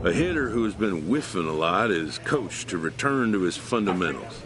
A hitter who has been whiffing a lot is coached to return to his fundamentals.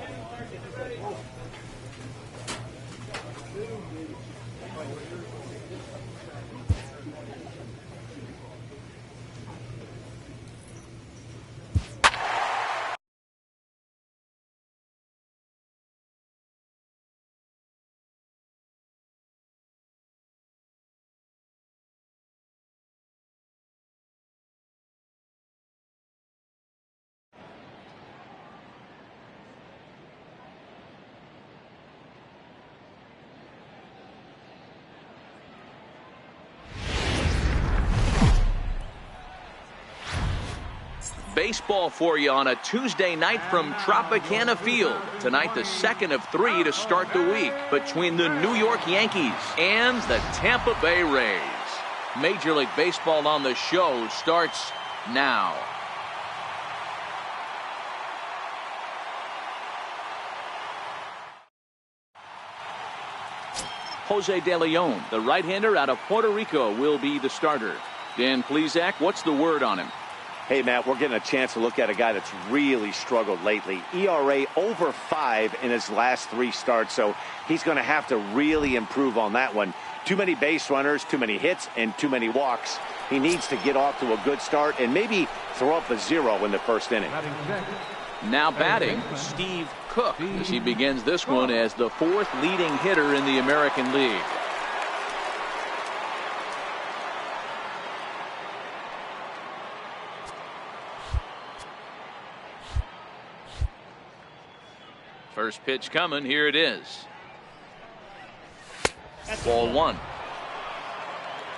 Baseball for you on a Tuesday night from Tropicana Field. Tonight, the second of 3 to start the week between the New York Yankees and the Tampa Bay Rays. Major League Baseball on the show starts now. Jose De Leon, the right-hander out of Puerto Rico, will be the starter. Dan Plesac, what's the word on him? Hey, Matt, we're getting a chance to look at a guy that's really struggled lately. ERA over 5 in his last 3 starts, so he's going to have to really improve on that one. Too many base runners, too many hits, and too many walks. He needs to get off to a good start and maybe throw up a 0 in the first inning. Now batting, Steve Cook, as he begins this one as the 4th leading hitter in the American League. First pitch coming. Here it is. Ball 1.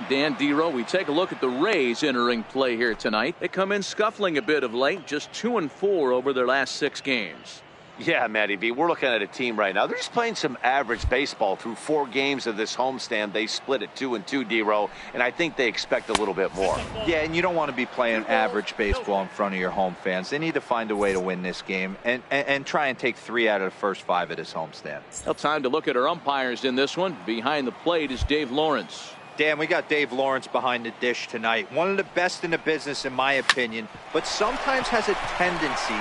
Dan Dero, we take a look at the Rays entering play here tonight. They come in scuffling a bit of late, just 2-4 over their last 6 games. Yeah, Matty B, we're looking at a team right now. They're just playing some average baseball through 4 games of this homestand. They split at 2-2, Dero, and I think they expect a little bit more. Yeah, and you don't want to be playing average baseball in front of your home fans. They need to find a way to win this game and try and take 3 out of the first 5 at this homestand. Well, time to look at our umpires in this one. Behind the plate is Dave Lawrence. Dan, we got Dave Lawrence behind the dish tonight. One of the best in the business, in my opinion, but sometimes has a tendency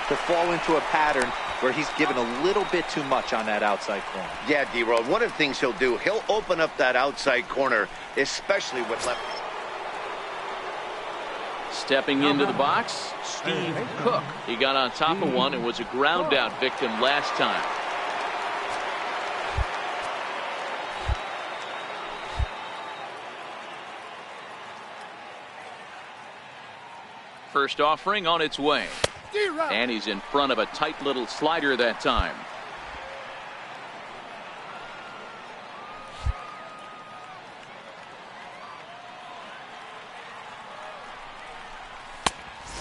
to fall into a pattern where he's given a little bit too much on that outside corner. Yeah, D-Road, one of the things he'll do, he'll open up that outside corner, especially with left. Stepping into the box, Steve Cook. He got on top of one and was a ground out victim last time. First offering on its way. And he's in front of a tight little slider that time.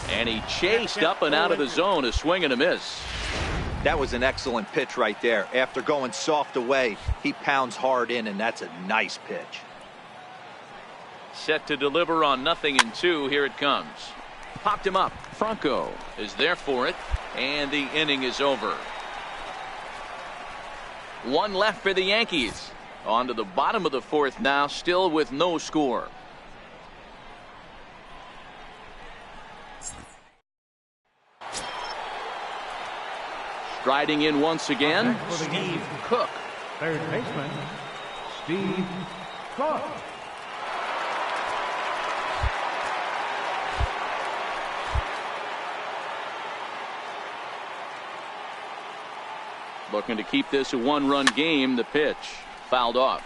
And he chased up and out of the zone, a swing and a miss. That was an excellent pitch right there. After going soft away, he pounds hard in, and that's a nice pitch. Set to deliver on 0-2. Here it comes. Popped him up. Franco is there for it, and the inning is over. 1 left for the Yankees. On to the bottom of the 4th now, still with no score. Striding in once again, Steve Cook. Third baseman, Steve Cook. Looking to keep this a 1-run game. The pitch fouled off.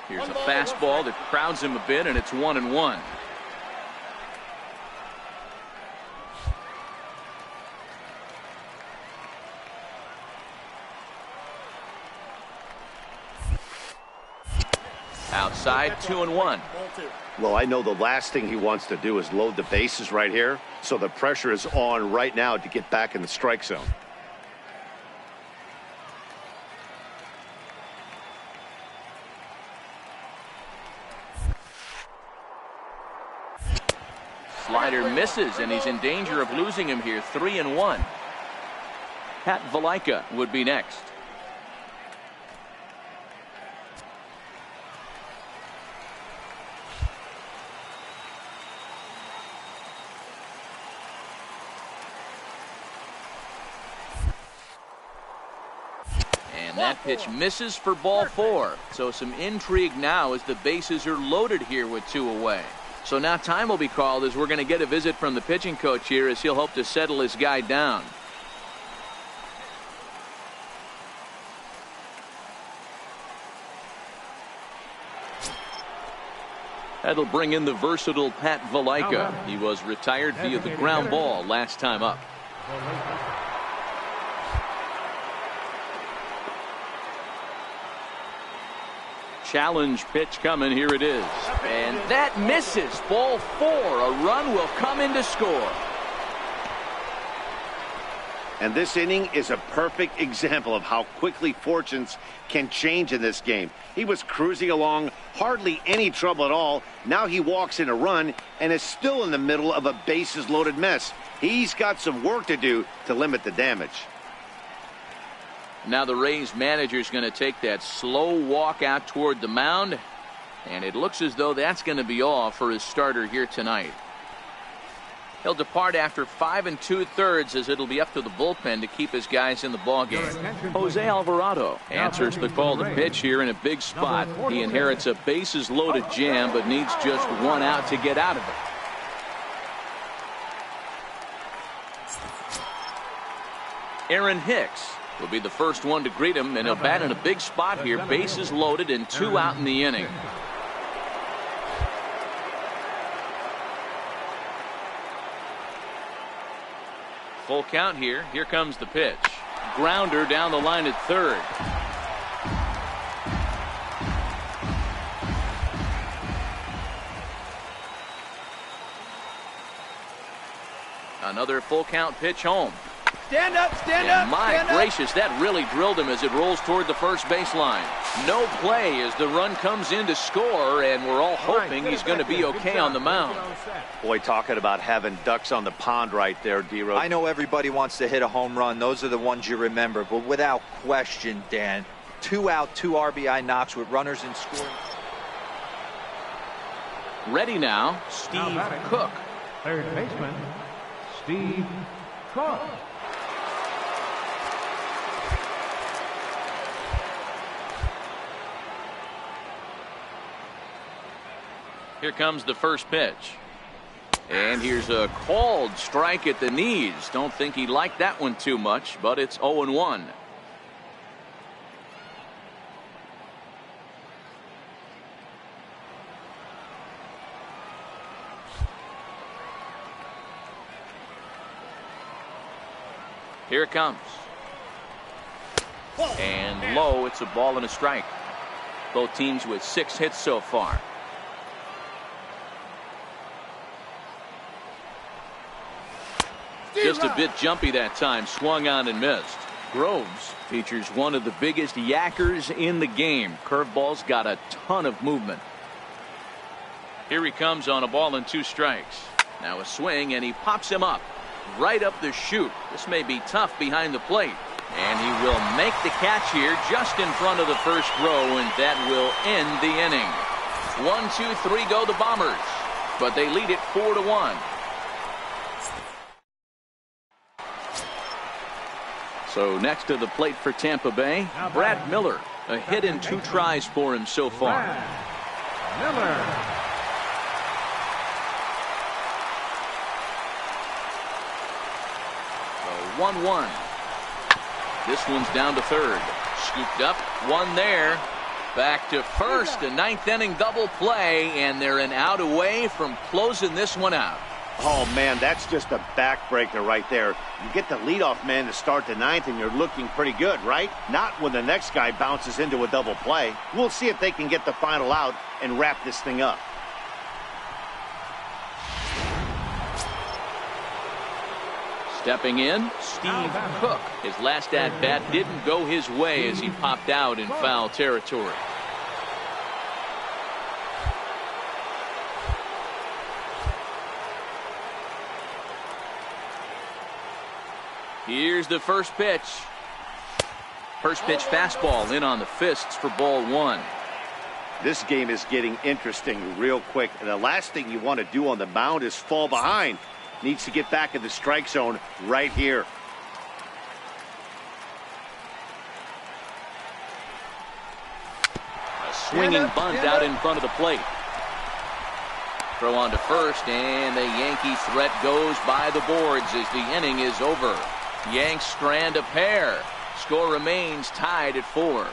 Here's a fastball that crowds him a bit, and it's 1-1. Outside, 2-1. Well, I know the last thing he wants to do is load the bases right here, so the pressure is on right now to get back in the strike zone. Slider misses, and he's in danger of losing him here. 3-1. Pat Valaika would be next. And that pitch misses for ball 4. So some intrigue now as the bases are loaded here with 2 away. So now time will be called as we're going to get a visit from the pitching coach here as he'll hope to settle his guy down. That'll bring in the versatile Pat Valaika. He was retired via the ground ball last time up. Challenge pitch coming. Here it is. And that misses. Ball 4. A run will come in to score. And this inning is a perfect example of how quickly fortunes can change in this game. He was cruising along, hardly any trouble at all. Now he walks in a run and is still in the middle of a bases-loaded mess. He's got some work to do to limit the damage. Now the Rays manager is going to take that slow walk out toward the mound. And it looks as though that's going to be all for his starter here tonight. He'll depart after 5 2/3 as it'll be up to the bullpen to keep his guys in the ballgame. Jose Alvarado answers the call to pitch here in a big spot. He inherits a bases-loaded jam but needs just 1 out to get out of it. Aaron Hicks will be the first one to greet him, and he'll bat in a big spot here. Bases loaded and 2 out in the inning. Full count here. Here comes the pitch. Grounder down the line at third. Another full count pitch home. Stand up, stand and up. My gracious, that really drilled him as it rolls toward the first baseline. No play as the run comes in to score, and we're all hoping he's going to be okay on the mound. Boy, talking about having ducks on the pond right there, D-Rod. I know everybody wants to hit a home run. Those are the ones you remember. But without question, Dan, 2 out, 2 RBI knocks with runners in scoring. Ready now, Steve Cook. Third baseman, Steve Cook. Here comes the first pitch. And here's a called strike at the knees. Don't think he liked that one too much, but it's 0-1. Here it comes. And low, it's a ball and a strike. Both teams with 6 hits so far. Just a bit jumpy that time. Swung on and missed. Groves features one of the biggest yackers in the game. Curveball's got a ton of movement. Here he comes on a ball and 2 strikes. Now a swing, and he pops him up. Right up the chute. This may be tough behind the plate. And he will make the catch here just in front of the first row, and that will end the inning. 1, 2, 3 go the Bombers. But they lead it 4-1. So next to the plate for Tampa Bay, Brad Miller. A hit and 2 tries for him so far. Miller. So 1-1. This one's down to third. Scooped up, 1 there. Back to first, a 9th inning double play, and they're an out away from closing this one out. Oh, man, that's just a backbreaker right there. You get the leadoff man to start the 9th, and you're looking pretty good, right? Not when the next guy bounces into a double play. We'll see if they can get the final out and wrap this thing up. Stepping in, Steve Cook. His last at-bat didn't go his way as he popped out in foul territory. Here's the first pitch. First pitch fastball in on the fists for ball one. This game is getting interesting real quick. And the last thing you want to do on the mound is fall behind. Needs to get back in the strike zone right here. A swinging bunt out in front of the plate. Throw on to first, and the Yankee threat goes by the boards as the inning is over. Yanks strand a pair. Score remains tied at 4.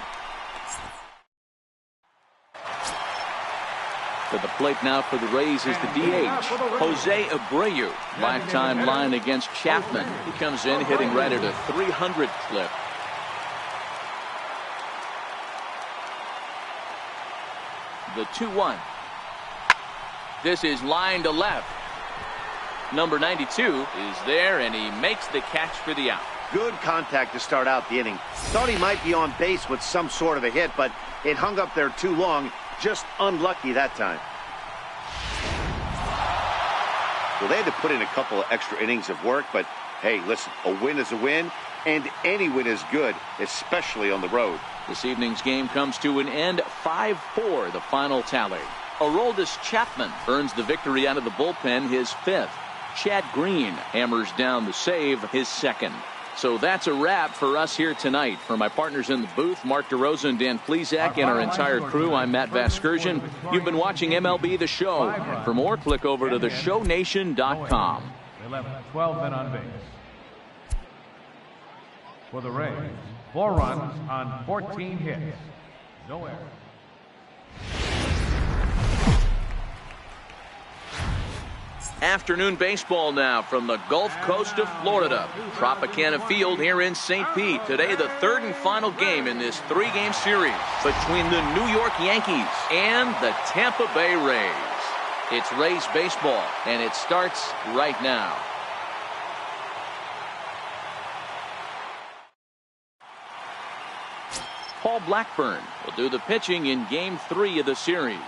To the plate now for the Rays is the DH, Jose Abreu. Lifetime line against Chapman. He comes in hitting right at a 300 clip. The 2-1. This is line to left. Number 92 is there, and he makes the catch for the out. Good contact to start out the inning. Thought he might be on base with some sort of a hit, but it hung up there too long. Just unlucky that time. Well, they had to put in a couple of extra innings of work, but hey, listen, a win is a win, and any win is good, especially on the road. This evening's game comes to an end. 5-4, the final tally. Aroldis Chapman earns the victory out of the bullpen, his 5th. Chad Green hammers down the save, his 2nd. So that's a wrap for us here tonight. For my partners in the booth, Mark DeRosa and Dan Plesac, and our entire crew, I'm Matt Vasgersian. You've been watching MLB The Show. For more, click over to theshownation.com. 12 men on base. For the Rays, 4 runs on 14 hits. No errors. Afternoon baseball now from the Gulf Coast of Florida. Tropicana Field here in St. Pete. Today, the 3rd and final game in this 3-game series between the New York Yankees and the Tampa Bay Rays. It's Rays baseball, and it starts right now. Paul Blackburn will do the pitching in Game 3 of the series.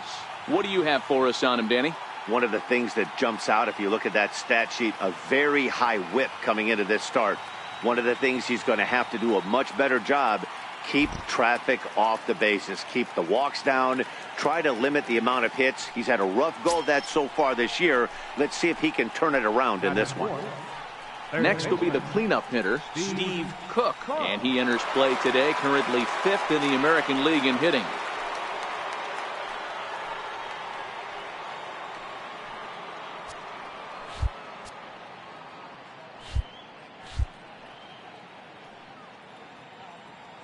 What do you have for us on him, Danny? One of the things that jumps out if you look at that stat sheet, a very high whip coming into this start. One of the things he's going to have to do a much better job, keep traffic off the bases, keep the walks down, try to limit the amount of hits. He's had a rough go of that so far this year. Let's see if he can turn it around in this one. Next will be the cleanup hitter, Steve Cook, and he enters play today, currently 5th in the American League in hitting.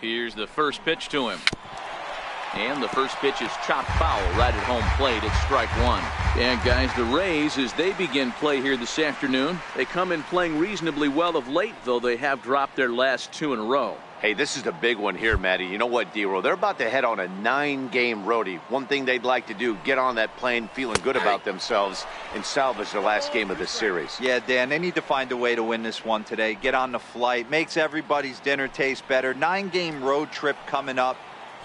Here's the first pitch to him. And the first pitch is chopped foul right at home plate. It's strike 1. And guys, the Rays, as they begin play here this afternoon, they come in playing reasonably well of late, though they have dropped their last 2 in a row. Hey, this is the big one here, Matty. You know what, D-Roll? They're about to head on a 9-game roadie. One thing they'd like to do, get on that plane feeling good about themselves and salvage their last game of this series. Yeah, Dan, they need to find a way to win this one today. Get on the flight. Makes everybody's dinner taste better. 9-game road trip coming up.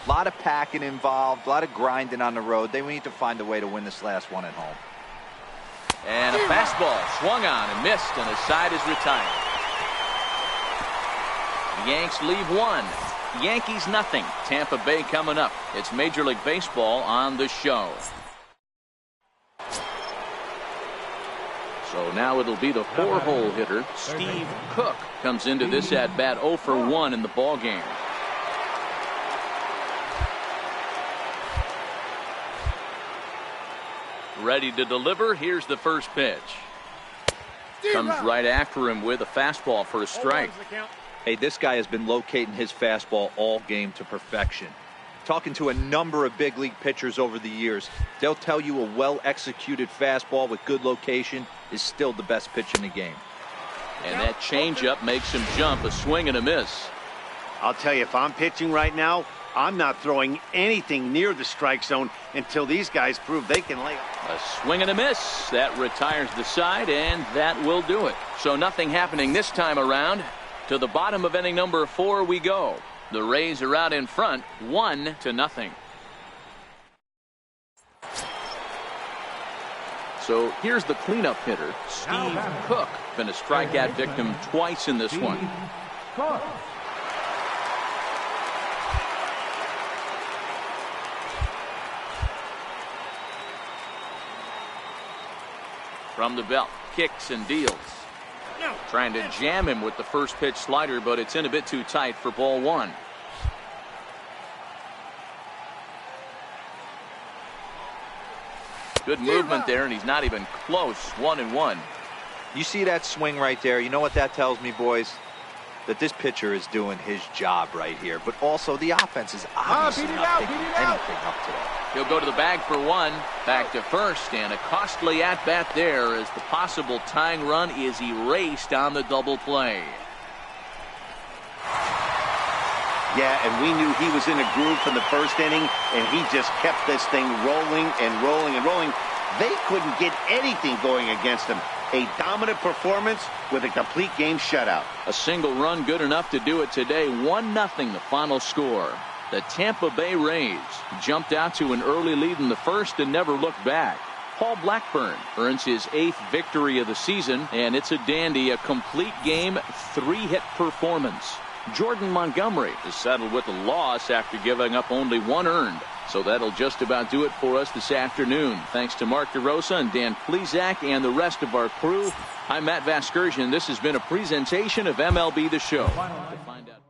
A lot of packing involved, a lot of grinding on the road. They need to find a way to win this last one at home. And a fastball swung on and missed, and the side is retired. The Yanks leave 1. Yankees nothing. Tampa Bay coming up. It's Major League Baseball on the show. So now it'll be the 4-hole hitter, Steve Cook, comes into this at bat 0 for 1 in the ball game. Ready to deliver. Here's the first pitch. Comes right after him with a fastball for a strike. Hey, this guy has been locating his fastball all game to perfection. Talking to a number of big league pitchers over the years, they'll tell you a well-executed fastball with good location is still the best pitch in the game. And that changeup makes him jump. A swing and a miss. I'll tell you, if I'm pitching right now, I'm not throwing anything near the strike zone until these guys prove they can lay. A swing and a miss. That retires the side, and that will do it. So nothing happening this time around. To the bottom of inning number 4 we go. The Rays are out in front, 1-0. So here's the cleanup hitter, Steve Cook. Been a strikeout victim twice in this one. Cook. From the belt, kicks and deals. Trying to jam him with the first pitch slider, but it's in a bit too tight for ball one. Good movement there, and he's not even close. 1-1. You see that swing right there? You know what that tells me, boys? That this pitcher is doing his job right here. But also, the offense is obviously not picking anything up today. He'll go to the bag for one. Back to first, and a costly at-bat there as the possible tying run is erased on the double play. Yeah, and we knew he was in a groove from the first inning, and he just kept this thing rolling and rolling and rolling. They couldn't get anything going against him. A dominant performance with a complete game shutout. A single run good enough to do it today. 1-0 the final score. The Tampa Bay Rays jumped out to an early lead in the first and never looked back. Paul Blackburn earns his 8th victory of the season, and it's a dandy, a complete game, 3-hit performance. Jordan Montgomery is settled with a loss after giving up only 1 earned. So that'll just about do it for us this afternoon. Thanks to Mark DeRosa and Dan Plezak and the rest of our crew. I'm Matt Vasgersian. This has been a presentation of MLB The Show. To find out